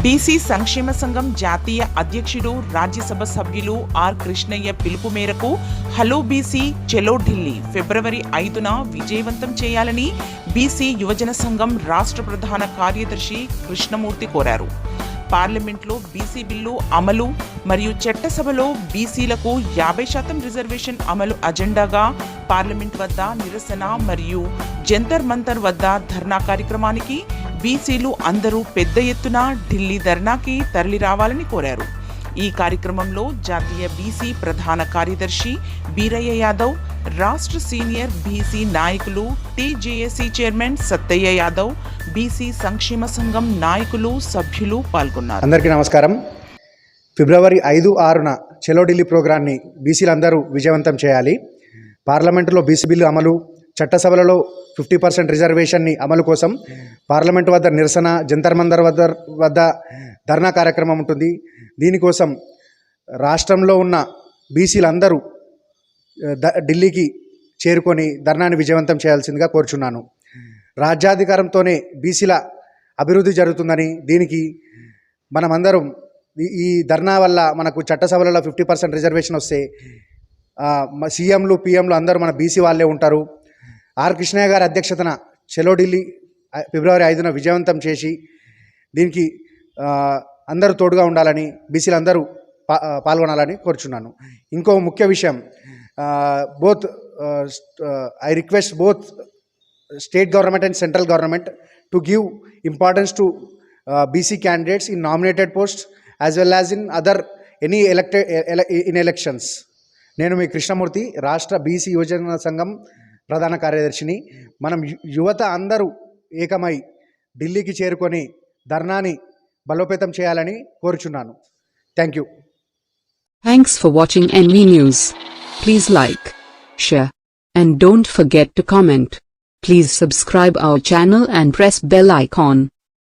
BC సంక్షేమ సంఘం జాతీయ అధ్యక్షుడు రాజ్యసభ సభ్యులు ఆర్ కృష్ణయ్య పిలుపు మేరకు హలో బీసీ చెలో ఢిల్లీ ఫిబ్రవరి 5న విజయవంతం చేయాలని బీసీ యువజన సంఘం రాష్ట్ర ప్రధాన కార్యదర్శి కృష్ణమూర్తి కోరారు. పార్లమెంట్లో బీసీ బిల్లు అమలు మరియు చట్టసభలో బీసీలకు 50% రిజర్వేషన్ అమలు అజెండాగా పార్లమెంట్ వద్ద నిరసన మరియు జంతర్ మంతర్ వద్ద ధర్నా కార్యక్రమానికి బీసీలు అందరూ పెద్ద ఎత్తున ఢిల్లీ ధర్నాకి తరలి రావాలని కోరారు. ఈ కార్యక్రమంలో జాతీయ బీసీ ప్రధాన కార్యదర్శి బీరయ్య యాదవ్, రాష్ట్ర సీనియర్ బీసీ నాయకులు TJAC chairman Sattaiah Yadav, BC సంక్షేమ సంఘం నాయకులు సభ్యులు పాల్గొన్నారు. అందరికీ నమస్కారం. ఫిబ్రవరి 5-6న చెలో ఢిల్లీ ప్రోగ్రాన్ని బీసీలందరూ విజయవంతం చేయాలి. పార్లమెంటులో బీసీ బిల్లు అమలు, చట్టసభలలో 50% రిజర్వేషన్ని అమలు కోసం పార్లమెంటు వద్ద నిరసన, జంతర్ మంతర్ వద్ద ధర్నా కార్యక్రమం ఉంటుంది. దీనికోసం రాష్ట్రంలో ఉన్న బీసీలందరూ ఢిల్లీకి చేరుకొని ధర్నాన్ని విజయవంతం చేయాల్సిందిగా కోరుచున్నాను. రాజ్యాధికారంతోనే బీసీల అభివృద్ధి జరుగుతుందని, దీనికి మనమందరం ఈ ధర్నా వల్ల మనకు చట్టసభలలో 50% రిజర్వేషన్ వస్తే సీఎంలు పిఎంలు అందరూ మన బీసీ వాళ్ళే ఉంటారు. ఆర్ కృష్ణయ్య గారి అధ్యక్షతన చెలో ఢిల్లీ ఫిబ్రవరి 5న విజయవంతం చేసి దీనికి అందరూ తోడుగా ఉండాలని, బీసీలందరూ పాల్గొనాలని కోరుచున్నాను. ఇంకో ముఖ్య విషయం, I request both state government and central government to give importance to BC candidates in nominated post as well as in other any in elections. నేను మీ కృష్ణమూర్తి, రాష్ట్ర బీసీ యువజన సంఘం ప్రధాన కార్యదర్శిని. మనం యువత అందరూ ఏకమై ఢిల్లీకి చేరుకొని ధర్నాని బలోపేతం చేయాలని కోరుచున్నాను. Thank you. Thanks for watching NV News. Please like, share, and don't forget to comment. Please subscribe our channel and press bell icon.